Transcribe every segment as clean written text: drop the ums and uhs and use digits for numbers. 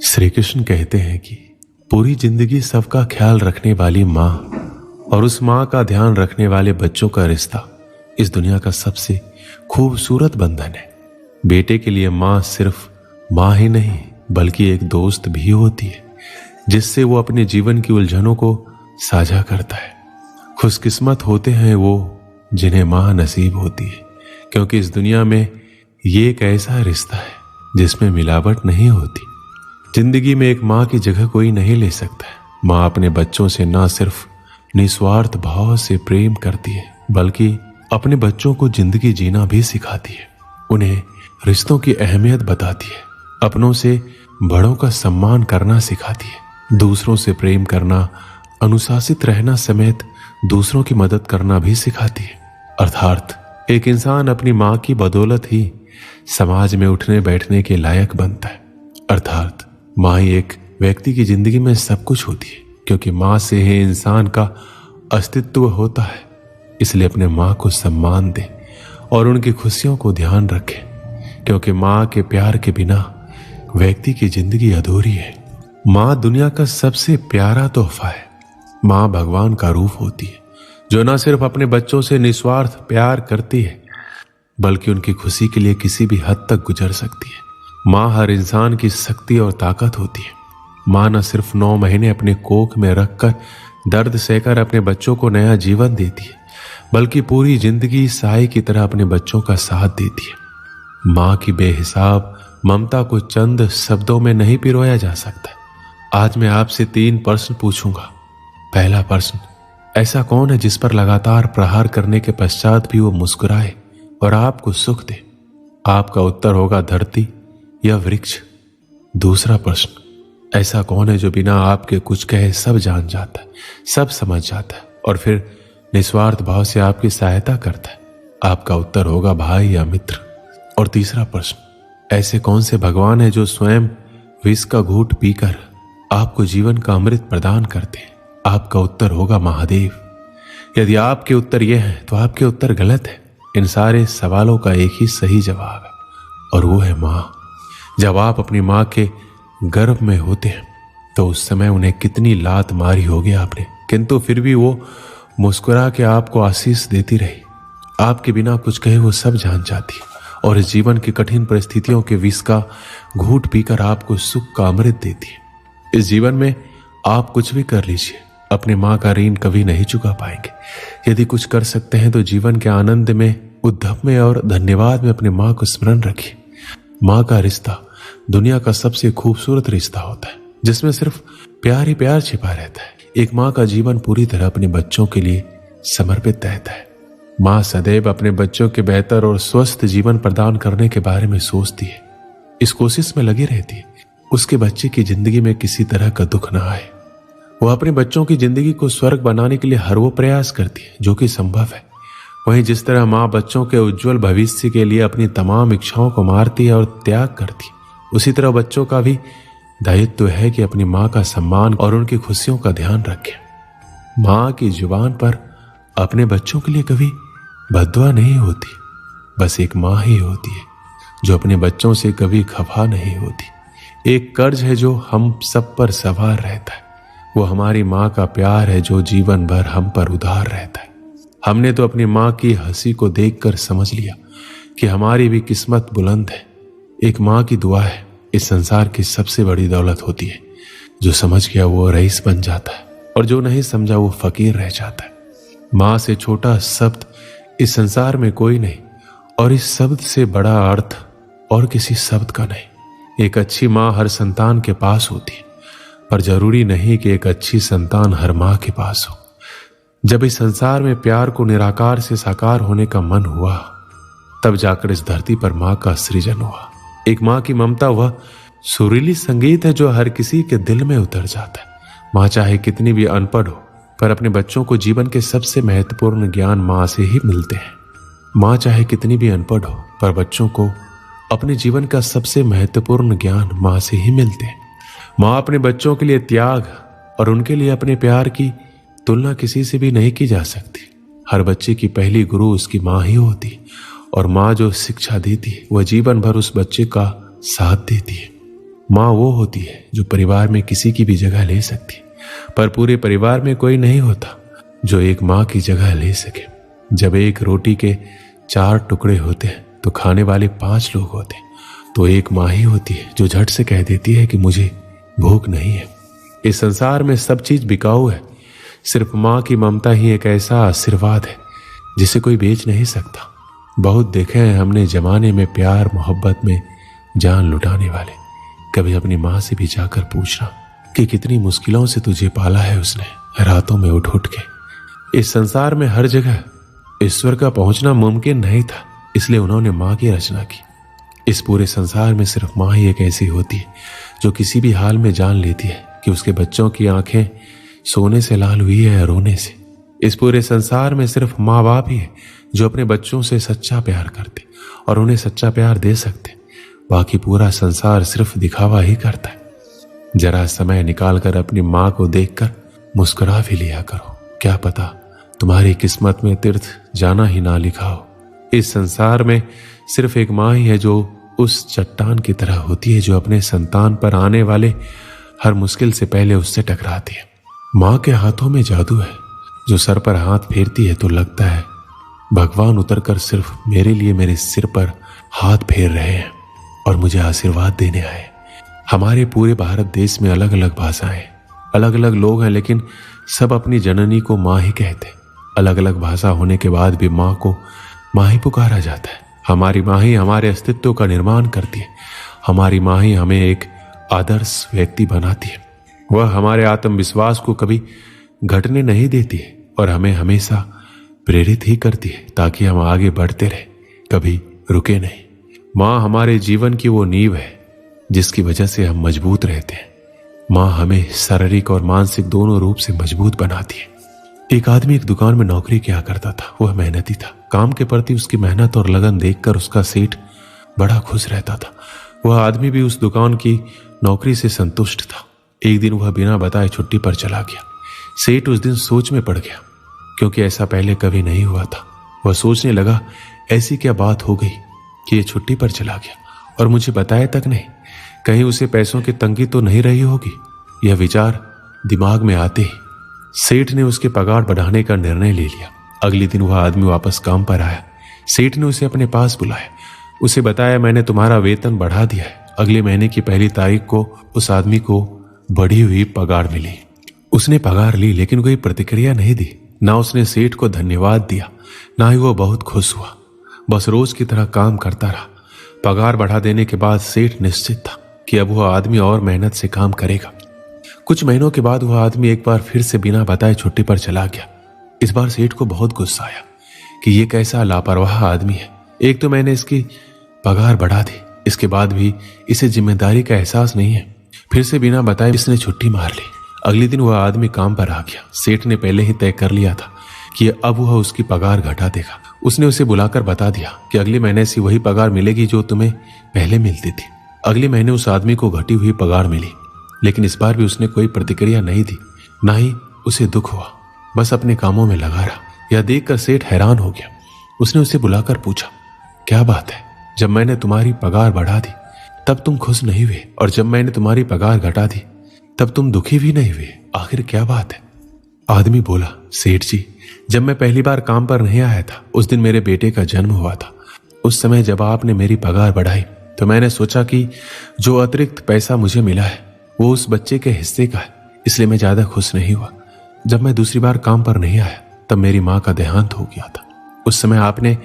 श्री कृष्ण कहते हैं कि पूरी जिंदगी सबका ख्याल रखने वाली माँ और उस माँ का ध्यान रखने वाले बच्चों का रिश्ता इस दुनिया का सबसे खूबसूरत बंधन है। बेटे के लिए माँ सिर्फ माँ ही नहीं बल्कि एक दोस्त भी होती है, जिससे वो अपने जीवन की उलझनों को साझा करता है। खुशकिस्मत होते हैं वो जिन्हें माँ नसीब होती है, क्योंकि इस दुनिया में ये एक ऐसा रिश्ता है जिसमें मिलावट नहीं होती। जिंदगी में एक माँ की जगह कोई नहीं ले सकता है। माँ अपने बच्चों से ना सिर्फ निस्वार्थ भाव से प्रेम करती है बल्कि अपने बच्चों को जिंदगी जीना भी सिखाती है। उन्हें रिश्तों की अहमियत बताती है, अपनों से बड़ों का सम्मान करना सिखाती है, दूसरों से प्रेम करना, अनुशासित रहना समेत दूसरों की मदद करना भी सिखाती है। अर्थात एक इंसान अपनी माँ की बदौलत ही समाज में उठने बैठने के लायक बनता है। अर्थात माँ ही एक व्यक्ति की जिंदगी में सब कुछ होती है, क्योंकि माँ से ही इंसान का अस्तित्व होता है। इसलिए अपने माँ को सम्मान दें और उनकी खुशियों को ध्यान रखें, क्योंकि माँ के प्यार के बिना व्यक्ति की जिंदगी अधूरी है। माँ दुनिया का सबसे प्यारा तोहफा है। माँ भगवान का रूप होती है, जो न सिर्फ अपने बच्चों से निस्वार्थ प्यार करती है बल्कि उनकी खुशी के लिए किसी भी हद तक गुजर सकती है। माँ हर इंसान की शक्ति और ताकत होती है। माँ न सिर्फ 9 महीने अपने कोख में रखकर दर्द सहकर अपने बच्चों को नया जीवन देती है, बल्कि पूरी जिंदगी साई की तरह अपने बच्चों का साथ देती है। माँ की बेहिसाब ममता को चंद शब्दों में नहीं पिरोया जा सकता। आज मैं आपसे 3 प्रश्न पूछूंगा। पहला प्रश्न, ऐसा कौन है जिस पर लगातार प्रहार करने के पश्चात भी वो मुस्कुराए और आपको सुख दे? आपका उत्तर होगा धरती या वृक्ष। दूसरा प्रश्न, ऐसा कौन है जो बिना आपके कुछ कहे सब जान जाता है, सब समझ जाता है और फिर निस्वार्थ भाव से आपकी सहायता करता है? आपका उत्तर होगा भाई या मित्र। और तीसरा प्रश्न, ऐसे कौन से भगवान है जो स्वयं विष का घूंट पीकर आपको जीवन का अमृत प्रदान करते हैं? आपका उत्तर होगा महादेव। यदि आपके उत्तर यह है तो आपके उत्तर गलत है। इन सारे सवालों का एक ही सही जवाब है और वो है माँ। जब आप अपनी माँ के गर्भ में होते हैं तो उस समय उन्हें कितनी लात मारी होगी आपने, किंतु फिर भी वो मुस्कुरा के आपको आशीष देती रही। आपके बिना कुछ कहे वो सब जान जाती और इस जीवन की कठिन परिस्थितियों के विष का घूंट पीकर आपको सुख का अमृत देती है। इस जीवन में आप कुछ भी कर लीजिए, अपने माँ का ऋण कभी नहीं चुका पाएंगे। यदि कुछ कर सकते हैं तो जीवन के आनंद में, उद्धव में और धन्यवाद में अपने माँ को स्मरण रखिए। माँ का रिश्ता दुनिया का सबसे खूबसूरत रिश्ता होता है, जिसमें सिर्फ प्यार ही प्यार छिपा रहता है। एक माँ का जीवन पूरी तरह अपने बच्चों के लिए समर्पित रहता है। माँ सदैव अपने बच्चों के बेहतर और स्वस्थ जीवन प्रदान करने के बारे में सोचती है, इस कोशिश में लगी रहती है उसके बच्चे की जिंदगी में किसी तरह का दुख ना आए। वह अपने बच्चों की जिंदगी को स्वर्ग बनाने के लिए हर वो प्रयास करती है जो कि संभव है। वहीं जिस तरह माँ बच्चों के उज्जवल भविष्य के लिए अपनी तमाम इच्छाओं को मारती है और त्याग करती है, उसी तरह बच्चों का भी दायित्व है कि अपनी माँ का सम्मान और उनकी खुशियों का ध्यान रखें। माँ की जुबान पर अपने बच्चों के लिए कभी बद्दुआ नहीं होती, बस एक माँ ही होती है जो अपने बच्चों से कभी खफा नहीं होती। एक कर्ज है जो हम सब पर सवार रहता है, वो हमारी माँ का प्यार है जो जीवन भर हम पर उधार रहता है। हमने तो अपनी माँ की हंसी को देखकर समझ लिया कि हमारी भी किस्मत बुलंद है। एक माँ की दुआ है इस संसार की सबसे बड़ी दौलत होती है। जो समझ गया वो रईस बन जाता है और जो नहीं समझा वो फकीर रह जाता है। माँ से छोटा शब्द इस संसार में कोई नहीं और इस शब्द से बड़ा अर्थ और किसी शब्द का नहीं। एक अच्छी माँ हर संतान के पास होती है, पर जरूरी नहीं कि एक अच्छी संतान हर माँ के पास हो। जब इस संसार में प्यार को निराकार से साकार होने का मन हुआ, तब जाकर इस धरती पर माँ का सृजन हुआ। एक माँ की ममता वह सुरीली संगीत है जो हर किसी के दिल में उतर जाता है। माँ चाहे कितनी भी अनपढ़ हो, पर अपने बच्चों को जीवन के सबसे महत्वपूर्ण ज्ञान माँ से ही मिलते हैं। माँ चाहे कितनी भी अनपढ़ हो, पर बच्चों को अपने जीवन का सबसे महत्वपूर्ण ज्ञान माँ से ही मिलते हैं। माँ अपने बच्चों के लिए त्याग और उनके लिए अपने प्यार की तुलना किसी से भी नहीं की जा सकती। हर बच्चे की पहली गुरु उसकी माँ ही होती और माँ जो शिक्षा देती है वह जीवन भर उस बच्चे का साथ देती है। माँ वो होती है जो परिवार में किसी की भी जगह ले सकती है, पर पूरे परिवार में कोई नहीं होता जो एक माँ की जगह ले सके। जब एक रोटी के 4 टुकड़े होते हैं तो खाने वाले 5 लोग होते हैं, तो एक माँ ही होती है जो झट से कह देती है कि मुझे भूख नहीं है। इस संसार में सब चीज बिकाऊ है, सिर्फ माँ की ममता ही एक ऐसा आशीर्वाद है जिसे कोई बेच नहीं सकता। बहुत देखे हैं हमने जमाने में प्यार मोहब्बत में जान लुटाने वाले। कभी अपनी माँ से भी जाकर पूछना कि कितनी मुश्किलों से तुझे पाला है उसने, रातों में उठ उठ के। इस संसार में हर जगह ईश्वर का पहुंचना मुमकिन नहीं था, इसलिए उन्होंने माँ की रचना की। इस पूरे संसार में सिर्फ माँ ही एक ऐसी होती है जो किसी भी हाल में जान लेती है कि उसके बच्चों की आंखें सोने से लाल हुई है या रोने से। इस पूरे संसार में सिर्फ माँ बाप ही है जो अपने बच्चों से सच्चा प्यार करते और उन्हें सच्चा प्यार दे सकते। बाकी पूरा संसार सिर्फ दिखावा ही करता है। जरा समय निकालकर अपनी माँ को देखकर मुस्कुरा भी लिया करो, क्या पता तुम्हारी किस्मत में तीर्थ जाना ही ना लिखा हो। इस संसार में सिर्फ एक माँ ही है जो उस चट्टान की तरह होती है जो अपने संतान पर आने वाले हर मुश्किल से पहले उससे टकराती है। माँ के हाथों में जादू है, जो सर पर हाथ फेरती है तो लगता है भगवान उतरकर सिर्फ मेरे लिए मेरे सिर पर हाथ फेर रहे हैं और मुझे आशीर्वाद देने आए। हमारे पूरे भारत देश में अलग अलग भाषाएं, अलग अलग लोग हैं, लेकिन सब अपनी जननी को माँ ही कहते। अलग अलग भाषा होने के बाद भी माँ को माँ ही पुकारा जाता है। हमारी माँ ही हमारे अस्तित्व का निर्माण करती है। हमारी माँ ही हमें एक आदर्श व्यक्ति बनाती है। वह हमारे आत्मविश्वास को कभी घटने नहीं देती है और हमें हमेशा प्रेरित ही करती है ताकि हम आगे बढ़ते रहे, कभी रुके नहीं। माँ हमारे जीवन की वो नींव है जिसकी वजह से हम मजबूत रहते हैं। माँ हमें शारीरिक और मानसिक दोनों रूप से मजबूत बनाती है। एक आदमी एक दुकान में नौकरी किया करता था। वह मेहनती था। काम के प्रति उसकी मेहनत और लगन देखकर उसका सेठ बड़ा खुश रहता था। वह आदमी भी उस दुकान की नौकरी से संतुष्ट था। एक दिन वह बिना बताए छुट्टी पर चला गया। सेठ उस दिन सोच में पड़ गया, क्योंकि ऐसा पहले कभी नहीं हुआ था। वह सोचने लगा, ऐसी क्या बात हो गई कि ये छुट्टी पर चला गया और मुझे बताया तक नहीं। कहीं उसे पैसों की तंगी तो नहीं रही होगी। यह विचार दिमाग में आते ही सेठ ने उसके पगार बढ़ाने का निर्णय ले लिया। अगले दिन वह आदमी वापस काम पर आया। सेठ ने उसे अपने पास बुलाया, उसे बताया, मैंने तुम्हारा वेतन बढ़ा दिया है। अगले महीने की 1 तारीख को उस आदमी को बढ़ी हुई पगार मिली। उसने पगार ली, लेकिन कोई प्रतिक्रिया नहीं दी। ना उसने सेठ को धन्यवाद दिया, ना ही वो बहुत खुश हुआ। बस रोज की तरह काम करता रहा। पगार बढ़ा देने के बाद सेठ निश्चित था कि अब वह आदमी और मेहनत से काम करेगा। कुछ महीनों के बाद वह आदमी एक बार फिर से बिना बताए छुट्टी पर चला गया। इस बार सेठ को बहुत गुस्सा आया कि ये कैसा लापरवाह आदमी है। एक तो मैंने इसकी पगार बढ़ा दी, इसके बाद भी इसे जिम्मेदारी का एहसास नहीं है। फिर से बिना बताए इसने छुट्टी मार ली। अगले दिन वह आदमी काम पर आ गया। सेठ ने पहले ही तय कर लिया था कि अब वह उसकी पगार घटा देगा। उसने उसे बुलाकर बता दिया कि अगले महीने से वही पगार मिलेगी जो तुम्हें पहले मिलती थी। अगले महीने उस आदमी को घटी हुई पगार मिली, लेकिन इस बार भी उसने कोई प्रतिक्रिया नहीं दी, ना ही उसे दुख हुआ। बस अपने कामों में लगा रहा। यह देखकर सेठ हैरान हो गया। उसने उसे बुलाकर पूछा, क्या बात है, जब मैंने तुम्हारी पगार बढ़ा दी तब तुम खुश नहीं हुए, और जब मैंने तुम्हारी पगार घटा दी तब तुम दुखी भी नहीं हुए। आखिर क्या बात है? आदमी बोला, सेठ जी, जब मैं पहली बार काम पर नहीं आया था उस दिन मेरे बेटे का जन्म हुआ था। उस समय जब आपने मेरी पगार बढ़ाई तो मैंने सोचा कि जो अतिरिक्त पैसा मुझे मिला है वो उस बच्चे के हिस्से का है, इसलिए मैं ज्यादा खुश नहीं हुआ। जब मैं दूसरी बार काम पर नहीं आया तब मेरी माँ का देहांत हो गया था। उस समय आपने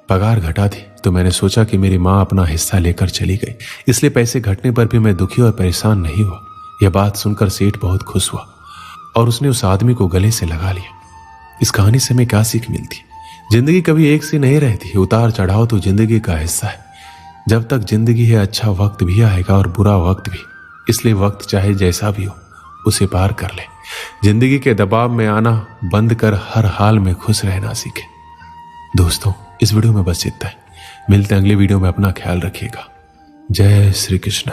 पगार घटा दी तो मैंने सोचा कि मेरी माँ अपना हिस्सा लेकर चली गई, इसलिए पैसे घटने पर भी मैं दुखी और परेशान नहीं हुआ। यह बात सुनकर सेठ बहुत खुश हुआ और उसने उस आदमी को गले से लगा लिया। इस कहानी से हमें क्या सीख मिलती है? जिंदगी कभी एक सी नहीं रहती। उतार चढ़ाव तो जिंदगी का हिस्सा है। जब तक जिंदगी है अच्छा वक्त भी आएगा और बुरा वक्त भी, इसलिए वक्त चाहे जैसा भी हो उसे पार कर ले। जिंदगी के दबाव में आना बंद कर हर हाल में खुश रहना सीखे। दोस्तों, इस वीडियो में बस इतना है। मिलते हैं अगले वीडियो में। अपना ख्याल रखिएगा। जय श्री कृष्ण।